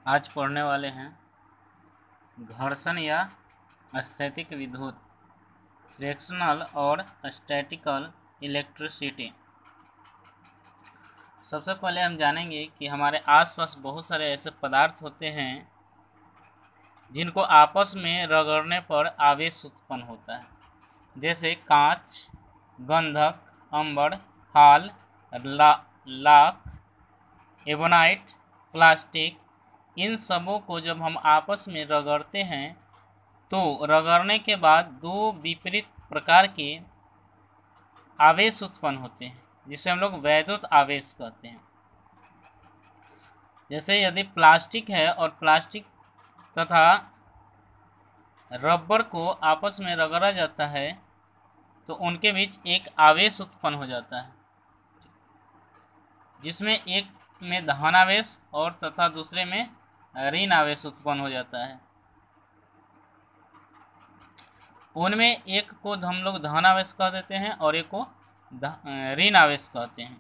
आज पढ़ने वाले हैं घर्षण या स्थैतिक विद्युत, फ्रिक्शनल और स्टैटिकल इलेक्ट्रिसिटी। सबसे पहले हम जानेंगे कि हमारे आसपास बहुत सारे ऐसे पदार्थ होते हैं जिनको आपस में रगड़ने पर आवेश उत्पन्न होता है, जैसे कांच, गंधक, अंबर, हाल, लाख, एबोनाइट, प्लास्टिक। इन सबों को जब हम आपस में रगड़ते हैं तो रगड़ने के बाद दो विपरीत प्रकार के आवेश उत्पन्न होते हैं, जिसे हम लोग वैद्युत आवेश कहते हैं। जैसे यदि प्लास्टिक है और प्लास्टिक तथा रबर को आपस में रगड़ा जाता है तो उनके बीच एक आवेश उत्पन्न हो जाता है, जिसमें एक में धन आवेश और तथा दूसरे में ऋण आवेश उत्पन्न हो जाता है। उनमें एक को हम लोग धन आवेश कह देते हैं और एक को ऋण आवेश कहते हैं।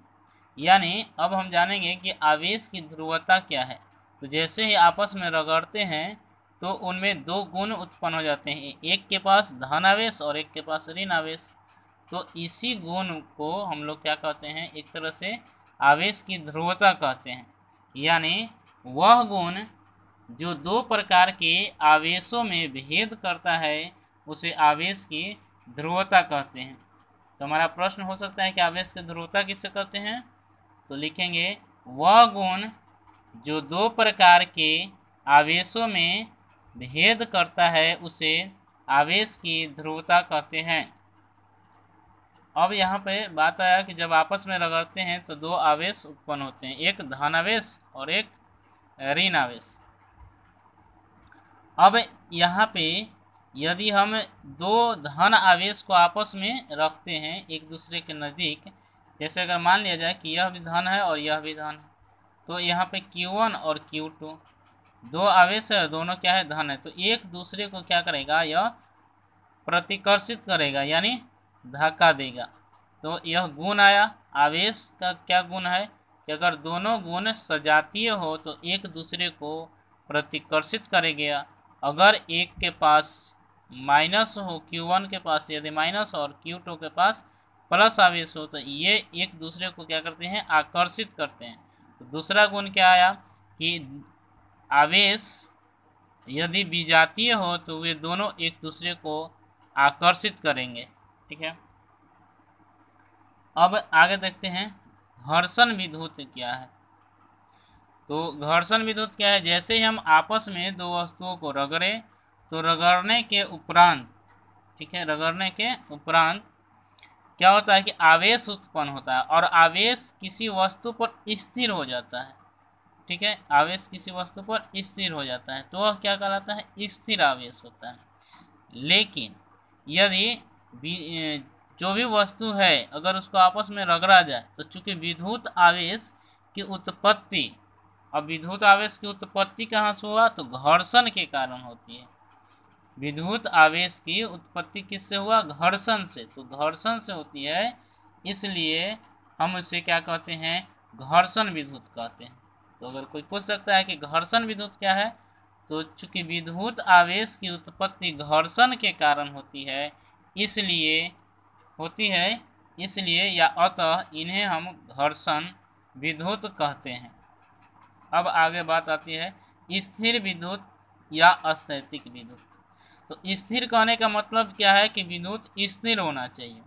यानी अब हम जानेंगे कि आवेश की ध्रुवता क्या है। तो जैसे ही आपस में रगड़ते हैं तो उनमें दो गुण उत्पन्न हो जाते हैं, एक के पास धन आवेश और एक के पास ऋण आवेश। तो इसी गुण को हम लोग क्या कहते हैं, एक तरह से आवेश की ध्रुवता कहते हैं। यानी वह गुण जो दो प्रकार के आवेशों में भेद करता है उसे आवेश की ध्रुवता कहते हैं। तो हमारा प्रश्न हो सकता है कि आवेश की ध्रुवता किससे कहते हैं, तो लिखेंगे वह गुण जो दो प्रकार के आवेशों में भेद करता है उसे आवेश की ध्रुवता कहते हैं। अब यहाँ पे बात आया कि जब आपस में रगड़ते हैं तो दो आवेश उत्पन्न होते हैं, एक धन आवेश और एक ऋण आवेश। अब यहाँ पे यदि हम दो धन आवेश को आपस में रखते हैं एक दूसरे के नज़दीक, जैसे अगर मान लिया जाए कि यह भी धन है और यह भी धन है, तो यहाँ पे Q1 और Q2 दो आवेश है, दोनों क्या है, धन है। तो एक दूसरे को क्या करेगा, यह प्रतिकर्षित करेगा यानी धक्का देगा। तो यह गुण आया। आवेश का क्या गुण है कि अगर दोनों गुण सजातीय हो तो एक दूसरे को प्रतिकर्षित करेगा। अगर एक के पास माइनस हो, Q1 के पास यदि माइनस और Q2 के पास प्लस आवेश हो तो ये एक दूसरे को क्या करते हैं, आकर्षित करते हैं। तो दूसरा गुण क्या आया कि आवेश यदि विजातीय हो तो वे दोनों एक दूसरे को आकर्षित करेंगे। ठीक है, अब आगे देखते हैं घर्षण विद्युत क्या है। तो घर्षण विद्युत क्या है, जैसे ही हम आपस में दो वस्तुओं को रगड़े तो रगड़ने के उपरांत, ठीक है, रगड़ने के उपरांत क्या होता है कि आवेश उत्पन्न होता है और आवेश किसी वस्तु पर स्थिर हो जाता है। ठीक है, आवेश किसी वस्तु पर स्थिर हो जाता है तो वह क्या कहलाता है, स्थिर आवेश होता है। लेकिन यदि जो भी वस्तु है अगर उसको आपस में रगड़ा जाए तो चूंकि विद्युत आवेश की उत्पत्ति, अब विद्युत आवेश की उत्पत्ति कहाँ से हुआ, तो घर्षण के कारण होती है। विद्युत आवेश की उत्पत्ति किससे हुआ, घर्षण से। तो घर्षण से होती है, इसलिए हम उसे क्या कहते हैं, घर्षण विद्युत कहते हैं। तो अगर कोई पूछ सकता है कि घर्षण विद्युत क्या है, तो चूंकि विद्युत आवेश की उत्पत्ति घर्षण के कारण होती है इसलिए या अतः इन्हें हम घर्षण विद्युत कहते हैं। अब आगे बात आती है स्थिर विद्युत या स्थैतिक विद्युत। तो स्थिर कहने का मतलब क्या है कि विद्युत स्थिर होना चाहिए।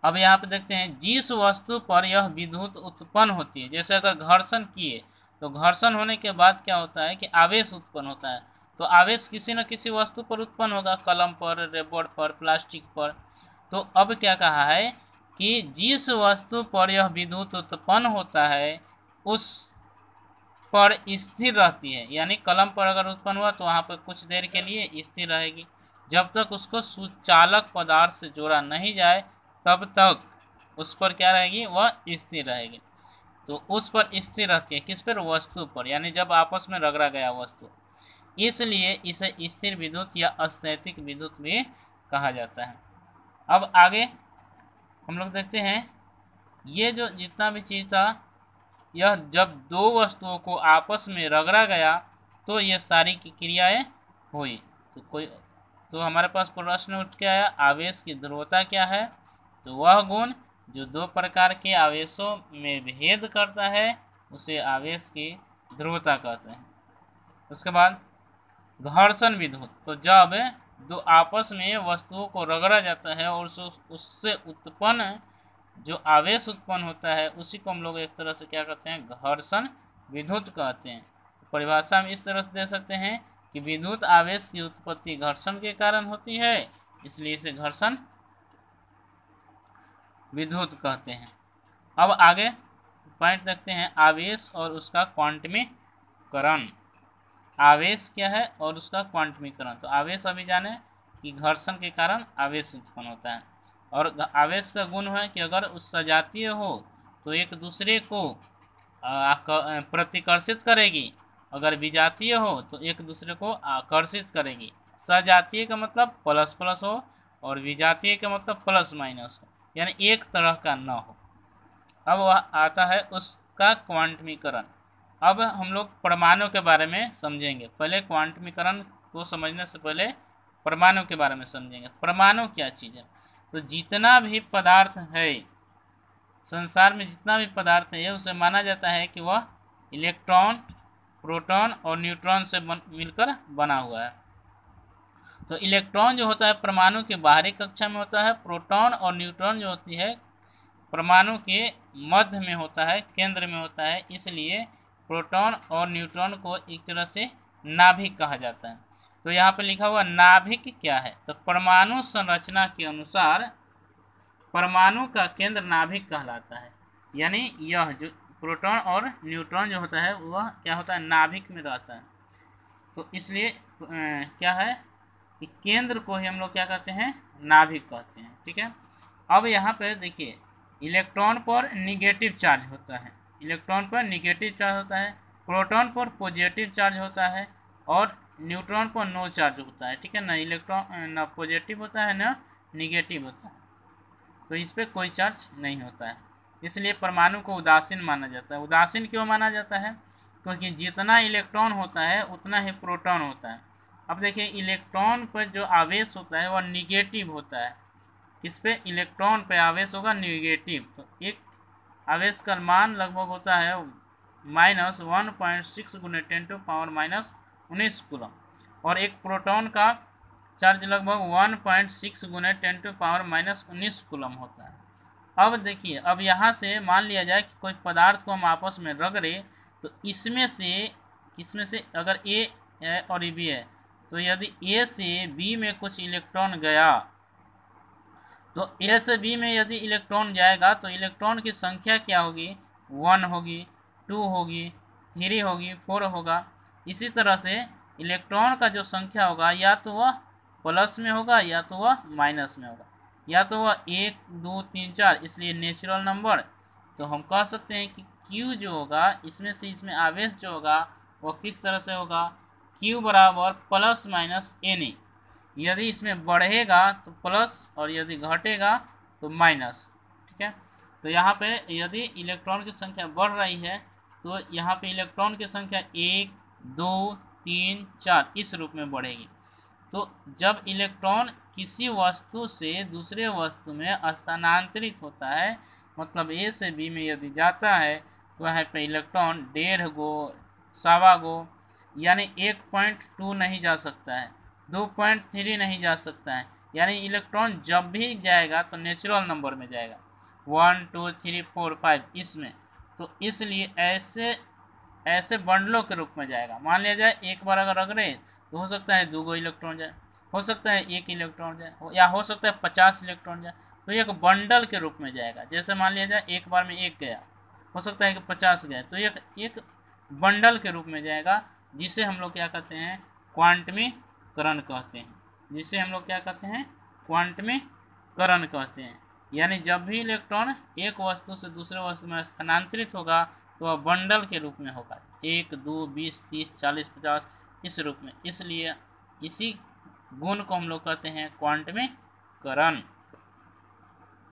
अब यहाँ पे देखते हैं जिस वस्तु पर यह विद्युत उत्पन्न होती है, जैसे अगर घर्षण किए तो घर्षण होने के बाद क्या होता है कि आवेश उत्पन्न होता है। तो आवेश किसी न किसी वस्तु पर उत्पन्न होगा, कलम पर, रबर पर, प्लास्टिक पर। तो अब क्या कहा है कि जिस वस्तु पर यह विद्युत उत्पन्न होता है उस पर स्थिर रहती है। यानी कलम पर अगर उत्पन्न हुआ तो वहाँ पर कुछ देर के लिए स्थिर रहेगी, जब तक उसको सुचालक पदार्थ से जोड़ा नहीं जाए तब तक उस पर क्या रहेगी, वह स्थिर रहेगी। तो उस पर स्थिर रहती है, किस पर, वस्तु पर, यानी जब आपस में रगड़ा गया वस्तु। इसलिए इसे स्थिर विद्युत या स्थैतिक विद्युत भी कहा जाता है। अब आगे हम लोग देखते हैं ये जो जितना भी चीज़ था यह जब दो वस्तुओं को आपस में रगड़ा गया तो ये सारी की क्रियाएं हुई। तो हमारे पास प्रश्न उठ के आया, आवेश की ध्रुवता क्या है? तो वह गुण जो दो प्रकार के आवेशों में भेद करता है उसे आवेश की ध्रुवता कहते हैं। उसके बाद घर्षण विद्युत, तो जब दो आपस में वस्तुओं को रगड़ा जाता है और उससे उत्पन्न जो आवेश उत्पन्न होता है उसी को हम लोग एक तरह से क्या कहते हैं, घर्षण विद्युत कहते हैं। परिभाषा हम इस तरह से दे सकते हैं कि विद्युत आवेश की उत्पत्ति घर्षण के कारण होती है, इसलिए इसे घर्षण विद्युत कहते हैं। अब आगे पॉइंट देखते हैं, आवेश और उसका क्वांटमीकरण। आवेश क्या है और उसका क्वांटमीकरण। तो आवेश अभी जाने कि घर्षण के कारण आवेश उत्पन्न होता है, और आवेश का गुण है कि अगर उस सजातीय हो तो एक दूसरे को प्रतिकर्षित करेगी, अगर विजातीय हो तो एक दूसरे को आकर्षित करेगी। सजातीय का मतलब प्लस प्लस हो और विजातीय का मतलब प्लस माइनस हो, यानी एक तरह का न हो। अब वह आता है उसका क्वांटमीकरण। अब हम लोग परमाणु के बारे में समझेंगे। पहले क्वांटमीकरण को समझने से पहले परमाणु के बारे में समझेंगे। परमाणु क्या चीज़ है? तो जितना भी पदार्थ है संसार में, जितना भी पदार्थ है उसे माना जाता है कि वह इलेक्ट्रॉन, प्रोटॉन और न्यूट्रॉन से मिलकर बना हुआ है। तो इलेक्ट्रॉन जो होता है परमाणु के बाहरी कक्षा में होता है, प्रोटॉन और न्यूट्रॉन जो होती है परमाणु के मध्य में होता है, केंद्र में होता है, इसलिए प्रोटॉन और न्यूट्रॉन को एक तरह से नाभिक कहा जाता है। तो यहाँ पे लिखा हुआ नाभिक क्या है? तो परमाणु संरचना के अनुसार परमाणु का केंद्र नाभिक कहलाता है, यानी यह जो प्रोटॉन और न्यूट्रॉन जो होता है वह क्या होता है, नाभिक में रहता है। तो इसलिए क्या है कि केंद्र को ही हम लोग क्या कहते हैं, नाभिक कहते हैं। ठीक है। अब यहाँ पर देखिए, इलेक्ट्रॉन पर निगेटिव चार्ज होता है, इलेक्ट्रॉन पर निगेटिव चार्ज होता है, प्रोटॉन पर पॉजिटिव चार्ज होता है और न्यूट्रॉन पर नो चार्ज होता है। ठीक है ना, इलेक्ट्रॉन ना पॉजिटिव होता है ना निगेटिव होता है, तो इस पर कोई चार्ज नहीं होता है, इसलिए परमाणु को उदासीन माना जाता है। उदासीन क्यों माना जाता है? क्योंकि जितना इलेक्ट्रॉन होता है उतना ही प्रोटॉन होता है। अब देखिए, इलेक्ट्रॉन पर जो आवेश होता है वह निगेटिव होता है। किस पे? इलेक्ट्रॉन पे आवेश होगा निगेटिव। तो एक आवेश का मान लगभग होता है -1.6 × 10⁻⁻19 कूलम, और एक प्रोटॉन का चार्ज लगभग 1.6 × 10⁻⁻19 कूलम होता है। अब देखिए, अब यहाँ से मान लिया जाए कि कोई पदार्थ को हम आपस में रगड़े, तो इसमें से अगर ए है और बी है, तो यदि ए से बी में कुछ इलेक्ट्रॉन गया, तो ए से बी में यदि इलेक्ट्रॉन जाएगा तो इलेक्ट्रॉन की संख्या क्या होगी? 1 होगी, 2 होगी, 3 होगी, 4 होगा। इसी तरह से इलेक्ट्रॉन का जो संख्या होगा या तो वह प्लस में होगा या तो वह माइनस में होगा, या तो वह 1, 2, 3, 4, इसलिए नेचुरल नंबर। तो हम कह सकते हैं कि Q जो होगा इसमें से इसमें आवेश जो होगा वह किस तरह से होगा? Q बराबर ±Na। यदि इसमें बढ़ेगा तो प्लस और यदि घटेगा तो माइनस। ठीक है। तो यहाँ पे यदि इलेक्ट्रॉन की संख्या बढ़ रही है तो यहाँ पे इलेक्ट्रॉन की संख्या 1, 2, 3, 4 इस रूप में बढ़ेगी। तो जब इलेक्ट्रॉन किसी वस्तु से दूसरे वस्तु में स्थानांतरित होता है, मतलब ए से बी में यदि जाता है, तो यहाँ पे इलेक्ट्रॉन 1.5 गो, 1.25 गो, यानी 1.2 नहीं जा सकता है, 2.3 नहीं जा सकता है, यानी इलेक्ट्रॉन जब भी जाएगा तो नेचुरल नंबर में जाएगा, 1, 2, 3, 4, 5 इसमें। तो इसलिए ऐसे बंडलों के रूप में जाएगा। मान लिया जाए एक बार अगर रगड़े तो हो सकता है 2 गो इलेक्ट्रॉन जाए, हो सकता है 1 इलेक्ट्रॉन जाए, या हो सकता है 50 इलेक्ट्रॉन जाए। तो एक बंडल के रूप में जाएगा। जैसे मान लिया जाए एक बार में 1 गया, हो सकता है कि 50 गए, तो एक बंडल के रूप में जाएगा, जिसे हम लोग क्या कहते हैं? क्वांटमीकरण कहते हैं। जिसे हम लोग क्या कहते हैं? क्वांटमीकरण कहते हैं। यानी जब भी इलेक्ट्रॉन एक वस्तु से दूसरे वस्तु में स्थानांतरित होगा तो वह बंडल के रूप में होगा, 1, 2, 20, 30, 40, 50 इस रूप में। इसलिए इसी गुण को हम लोग कहते हैं क्वांटमीकरण।